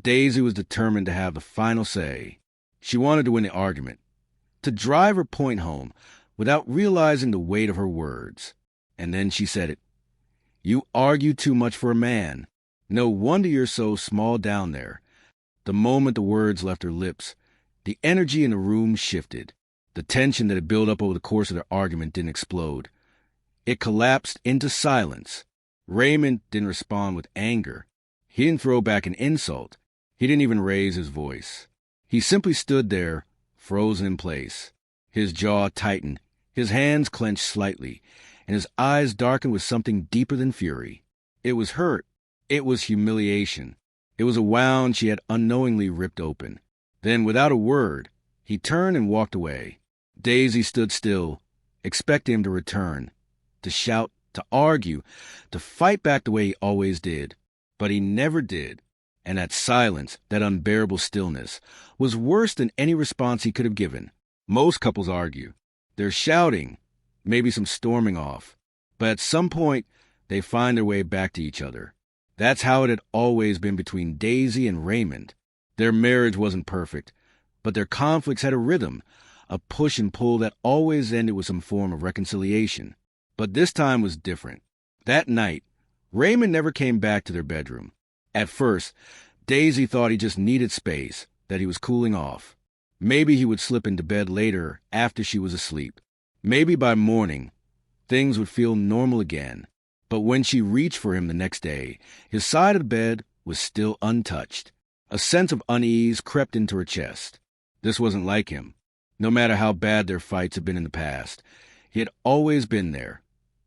Daisy was determined to have the final say. She wanted to win the argument, to drive her point home without realizing the weight of her words. And then she said it. "You argue too much for a man. No wonder you're so small down there." The moment the words left her lips, the energy in the room shifted. The tension that had built up over the course of their argument didn't explode. It collapsed into silence. Raymond didn't respond with anger. He didn't throw back an insult. He didn't even raise his voice. He simply stood there, frozen in place. His jaw tightened, his hands clenched slightly, and his eyes darkened with something deeper than fury. It was hurt. It was humiliation. It was a wound she had unknowingly ripped open. Then, without a word, he turned and walked away. Daisy stood still, expecting him to return, to shout, to argue, to fight back the way he always did. But he never did. And that silence, that unbearable stillness, was worse than any response he could have given. Most couples argue. They're shouting, maybe some storming off. But at some point, they find their way back to each other. That's how it had always been between Daisy and Raymond. Their marriage wasn't perfect, but their conflicts had a rhythm, a push and pull that always ended with some form of reconciliation. But this time was different. That night, Raymond never came back to their bedroom. At first, Daisy thought he just needed space, that he was cooling off. Maybe he would slip into bed later after she was asleep. Maybe by morning, things would feel normal again. But when she reached for him the next day, his side of the bed was still untouched. A sense of unease crept into her chest. This wasn't like him. No matter how bad their fights had been in the past, he had always been there,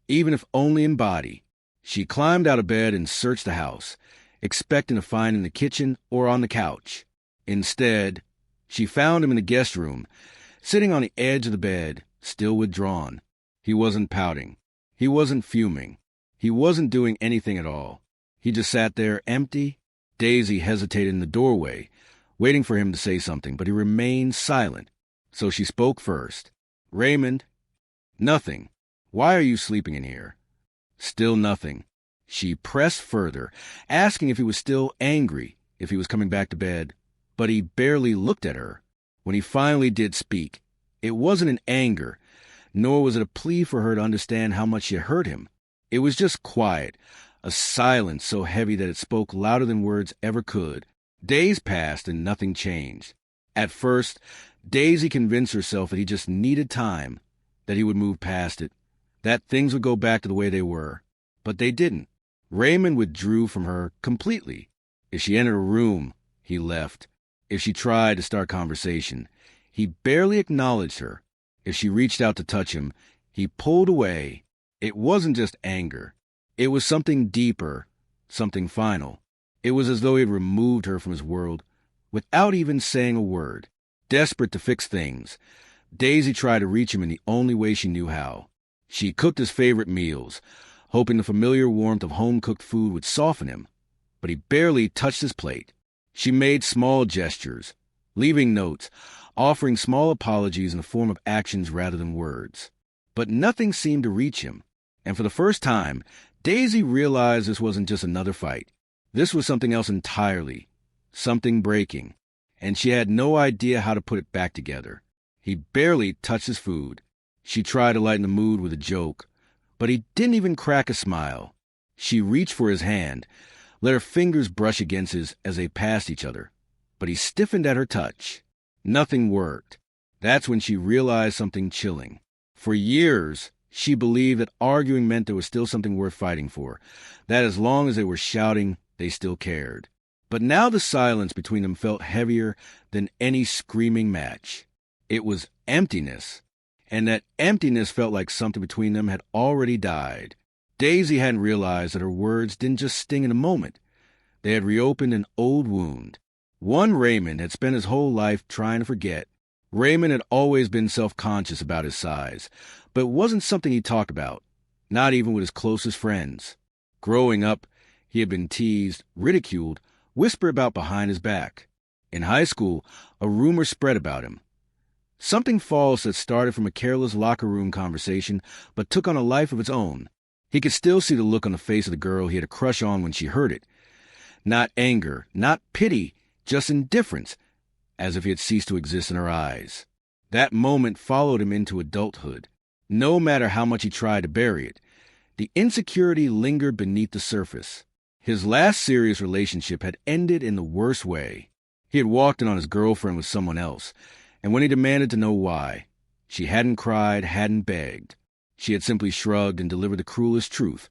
even if only in body. She climbed out of bed and searched the house, expecting to find him in the kitchen or on the couch. Instead, she found him in the guest room, sitting on the edge of the bed, still withdrawn. He wasn't pouting. He wasn't fuming. He wasn't doing anything at all. He just sat there empty. Daisy hesitated in the doorway, waiting for him to say something, but he remained silent. So she spoke first. "Raymond." "Nothing. Why are you sleeping in here?" Still nothing. She pressed further, asking if he was still angry, if he was coming back to bed. But he barely looked at her. When he finally did speak, it wasn't in anger, nor was it a plea for her to understand how much she hurt him. It was just quiet, a silence so heavy that it spoke louder than words ever could. Days passed and nothing changed. At first, Daisy convinced herself that he just needed time, that he would move past it, that things would go back to the way they were. But they didn't. Raymond withdrew from her completely. If she entered a room, he left. If she tried to start conversation, he barely acknowledged her. If she reached out to touch him, he pulled away. It wasn't just anger. It was something deeper, something final. It was as though he had removed her from his world without even saying a word. Desperate to fix things, Daisy tried to reach him in the only way she knew how. She cooked his favorite meals, hoping the familiar warmth of home-cooked food would soften him, but he barely touched his plate. She made small gestures, leaving notes, offering small apologies in the form of actions rather than words. But nothing seemed to reach him, and for the first time, Daisy realized this wasn't just another fight. This was something else entirely, something breaking, and she had no idea how to put it back together. He barely touched his food. She tried to lighten the mood with a joke, but he didn't even crack a smile. She reached for his hand, let her fingers brush against his as they passed each other, but he stiffened at her touch. Nothing worked. That's when she realized something chilling. For years, she believed that arguing meant there was still something worth fighting for, that as long as they were shouting, they still cared. But now the silence between them felt heavier than any screaming match. It was emptiness, and that emptiness felt like something between them had already died. Daisy hadn't realized that her words didn't just sting in a moment. They had reopened an old wound. One Raymond had spent his whole life trying to forget. Raymond had always been self-conscious about his size, but it wasn't something he talked about, not even with his closest friends. Growing up, he had been teased, ridiculed, whispered about behind his back. In high school, a rumor spread about him. Something false that started from a careless locker room conversation but took on a life of its own. He could still see the look on the face of the girl he had a crush on when she heard it. Not anger, not pity. just indifference, as if he had ceased to exist in her eyes. That moment followed him into adulthood. No matter how much he tried to bury it, the insecurity lingered beneath the surface. His last serious relationship had ended in the worst way. He had walked in on his girlfriend with someone else, and when he demanded to know why, she hadn't cried, hadn't begged. She had simply shrugged and delivered the cruelest truth.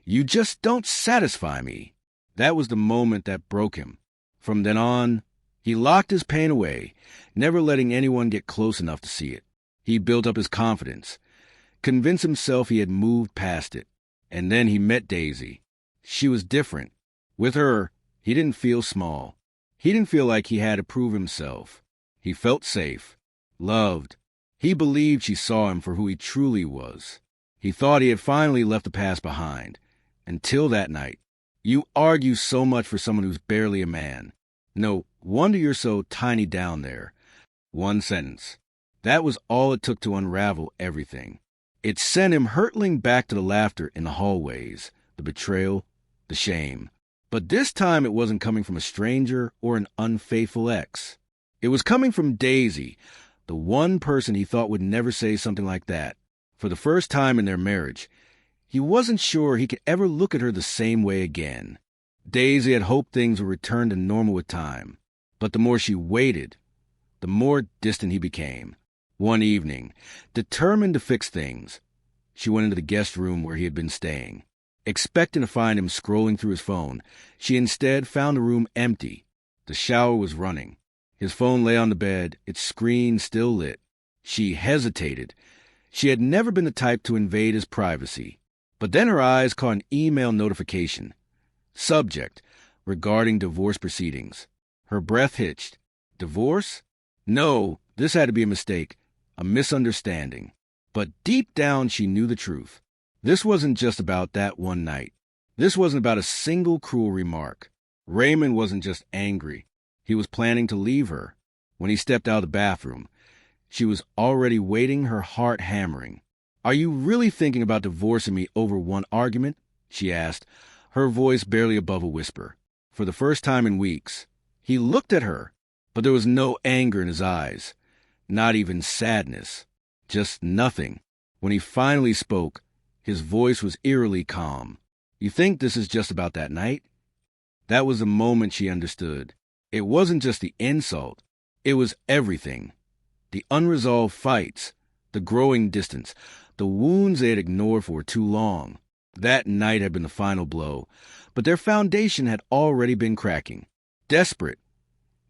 "You just don't satisfy me." That was the moment that broke him. From then on, he locked his pain away, never letting anyone get close enough to see it. He built up his confidence, convinced himself he had moved past it. And then he met Daisy. She was different. With her, he didn't feel small. He didn't feel like he had to prove himself. He felt safe, loved. He believed she saw him for who he truly was. He thought he had finally left the past behind. Until that night. You argue so much for someone who's barely a man. No wonder you're so tiny down there. One sentence. That was all it took to unravel everything. It sent him hurtling back to the laughter in the hallways, the betrayal, the shame. But this time it wasn't coming from a stranger or an unfaithful ex. It was coming from Daisy, the one person he thought would never say something like that. For the first time in their marriage, he wasn't sure he could ever look at her the same way again. Daisy had hoped things would return to normal with time. But the more she waited, the more distant he became. One evening, determined to fix things, she went into the guest room where he had been staying. Expecting to find him scrolling through his phone, she instead found the room empty. The shower was running. His phone lay on the bed, its screen still lit. She hesitated. She had never been the type to invade his privacy. But then her eyes caught an email notification. Subject: regarding divorce proceedings. Her breath hitched. Divorce? No, this had to be a mistake, a misunderstanding. But deep down she knew the truth. This wasn't just about that one night. This wasn't about a single cruel remark. Raymond wasn't just angry. He was planning to leave her. When he stepped out of the bathroom, she was already waiting, her heart hammering. "Are you really thinking about divorcing me over one argument?" she asked, her voice barely above a whisper. For the first time in weeks, he looked at her, but there was no anger in his eyes, not even sadness, just nothing. When he finally spoke, his voice was eerily calm. "You think this is just about that night?" That was the moment she understood. It wasn't just the insult. It was everything. The unresolved fights, the growing distance, the wounds they had ignored for too long. That night had been the final blow, but their foundation had already been cracking. Desperate,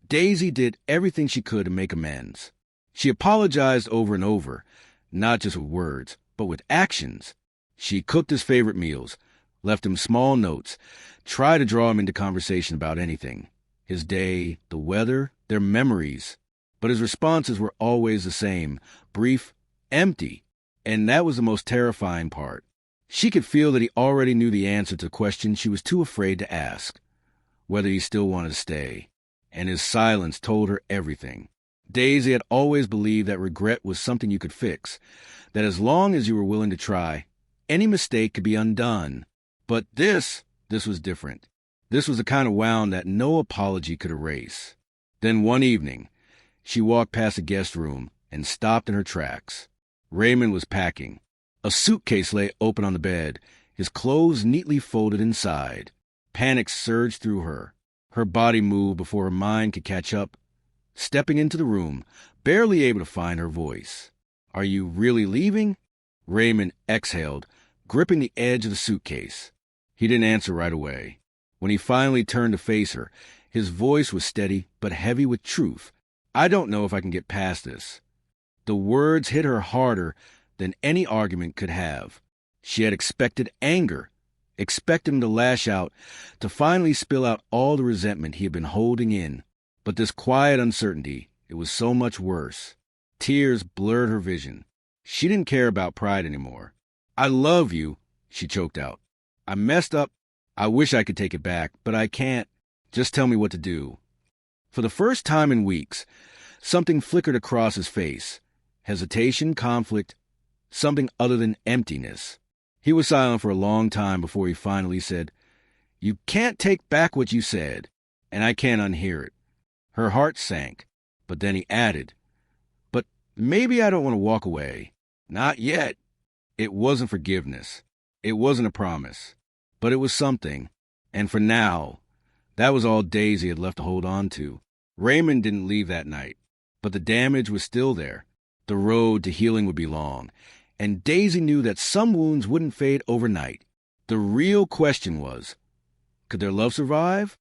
Daisy did everything she could to make amends. She apologized over and over, not just with words, but with actions. She cooked his favorite meals, left him small notes, tried to draw him into conversation about anything. His day, the weather, their memories. But his responses were always the same, brief, empty. And that was the most terrifying part. She could feel that he already knew the answer to questions she was too afraid to ask. Whether he still wanted to stay. And his silence told her everything. Daisy had always believed that regret was something you could fix, that as long as you were willing to try, any mistake could be undone. But this was different. This was the kind of wound that no apology could erase. Then one evening, she walked past the guest room and stopped in her tracks. Raymond was packing. A suitcase lay open on the bed, his clothes neatly folded inside. Panic surged through her. Her body moved before her mind could catch up. Stepping into the room, barely able to find her voice. "Are you really leaving?" Raymond exhaled, gripping the edge of the suitcase. He didn't answer right away. When he finally turned to face her, his voice was steady but heavy with truth. "I don't know if I can get past this." The words hit her harder than any argument could have. She had expected anger, expected him to lash out, to finally spill out all the resentment he had been holding in. But this quiet uncertainty, it was so much worse. Tears blurred her vision. She didn't care about pride anymore. "I love you," she choked out. "I messed up. I wish I could take it back, but I can't. Just tell me what to do." For the first time in weeks, something flickered across his face. Hesitation, conflict, something other than emptiness. He was silent for a long time before he finally said, "You can't take back what you said, and I can't unhear it. Her heart sank, but then he added, "But maybe I don't want to walk away. Not yet." It wasn't forgiveness. It wasn't a promise. But it was something. And for now, that was all Daisy had left to hold on to. Raymond didn't leave that night, but the damage was still there. The road to healing would be long, and Daisy knew that some wounds wouldn't fade overnight. The real question was, could their love survive?